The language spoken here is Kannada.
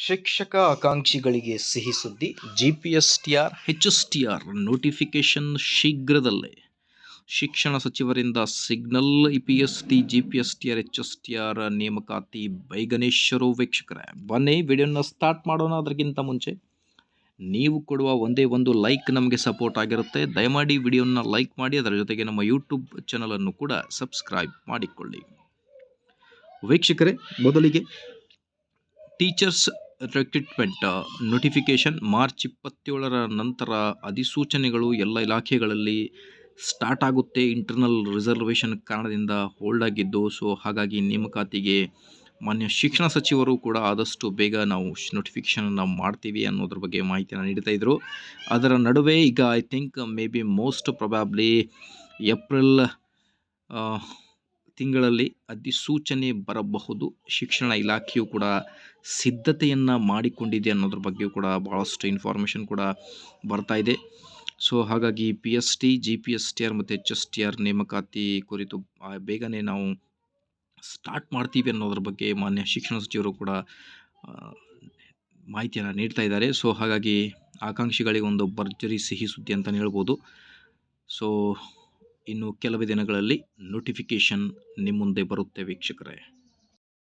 ಶಿಕ್ಷಕ ಆಕಾಂಕ್ಷಿಗಳಿಗೆ ಸಿಹಿ ಸುದ್ದಿ. GPSTR HSTR ನೋಟಿಫಿಕೇಶನ್ ಶೀಘ್ರದಲ್ಲೇ. ಶಿಕ್ಷಣ ಸಚಿವರಿಂದ ಸಿಗ್ನಲ್. EPST GPSTR HSTR ನೇಮಕಾತಿ ಬೇಗನೆ ಶುರು. ವೀಕ್ಷಕರೇ, ಬನ್ನಿ ವಿಡಿಯೋನ ಸ್ಟಾರ್ಟ್ ಮಾಡೋಣ. ಅದಕ್ಕಿಂತ ಮುಂಚೆ ನೀವು ಕೊಡುವ ಒಂದೇ ಒಂದು ಲೈಕ್ ನಮಗೆ ಸಪೋರ್ಟ್ ಆಗಿರುತ್ತೆ. ದಯಮಾಡಿ ವಿಡಿಯೋನ ಲೈಕ್ ಮಾಡಿ, ಅದರ ಜೊತೆಗೆ ನಮ್ಮ ಯೂಟ್ಯೂಬ್ ಚಾನಲನ್ನು ಕೂಡ ಸಬ್ಸ್ಕ್ರೈಬ್ ಮಾಡಿಕೊಳ್ಳಿ. ವೀಕ್ಷಕರೇ, ಮೊದಲಿಗೆ ಟೀಚರ್ಸ್ ರಿಕ್ರೂಟ್ಮೆಂಟ್ ನೋಟಿಫಿಕೇಷನ್ ಮಾರ್ಚ್ 27ರ ನಂತರ ಅಧಿಸೂಚನೆಗಳು ಎಲ್ಲ ಇಲಾಖೆಗಳಲ್ಲಿ ಸ್ಟಾರ್ಟ್ ಆಗುತ್ತೆ. ಇಂಟರ್ನಲ್ ರಿಸರ್ವೇಷನ್ ಕಾರಣದಿಂದ ಹೋಲ್ಡ್ ಆಗಿದ್ದು, ಸೊ ಹಾಗಾಗಿ ನೇಮಕಾತಿಗೆ ಮಾನ್ಯ ಶಿಕ್ಷಣ ಸಚಿವರು ಕೂಡ ಆದಷ್ಟು ಬೇಗ ನಾವು ನೋಟಿಫಿಕೇಷನನ್ನು ಮಾಡ್ತೀವಿ ಅನ್ನೋದ್ರ ಬಗ್ಗೆ ಮಾಹಿತಿಯನ್ನು ನೀಡ್ತಾ ಇದ್ದರು. ಅದರ ನಡುವೆ ಈಗ I think may be most probably April ತಿಂಗಳಲ್ಲಿ ಅಧಿಸೂಚನೆ ಬರಬಹುದು. ಶಿಕ್ಷಣ ಇಲಾಖೆಯು ಕೂಡ ಸಿದ್ಧತೆಯನ್ನು ಮಾಡಿಕೊಂಡಿದೆ ಅನ್ನೋದ್ರ ಬಗ್ಗೆಯೂ ಕೂಡ ಭಾಳಷ್ಟು ಇನ್ಫಾರ್ಮೇಷನ್ ಕೂಡ ಬರ್ತಾ ಇದೆ. ಸೊ ಹಾಗಾಗಿ PST GPSTR ಮತ್ತು HSTR ನೇಮಕಾತಿ ಕುರಿತು ಬೇಗನೆ ನಾವು ಸ್ಟಾರ್ಟ್ ಮಾಡ್ತೀವಿ ಅನ್ನೋದ್ರ ಬಗ್ಗೆ ಮಾನ್ಯ ಶಿಕ್ಷಣ ಸಚಿವರು ಕೂಡ ಮಾಹಿತಿಯನ್ನು ನೀಡ್ತಾ ಇದ್ದಾರೆ. ಸೊ ಹಾಗಾಗಿ ಆಕಾಂಕ್ಷಿಗಳಿಗೆ ಒಂದು ಭರ್ಜರಿ ಸಿಹಿ ಸುದ್ದಿ ಅಂತಲೇ ಹೇಳ್ಬೋದು. ಸೊ ಇನ್ನು ಕೆಲವೇ ದಿನಗಳಲ್ಲಿ ನೋಟಿಫಿಕೇಷನ್ ನಿಮ್ಮ ಮುಂದೆ ಬರುತ್ತೆ ವೀಕ್ಷಕರೇ.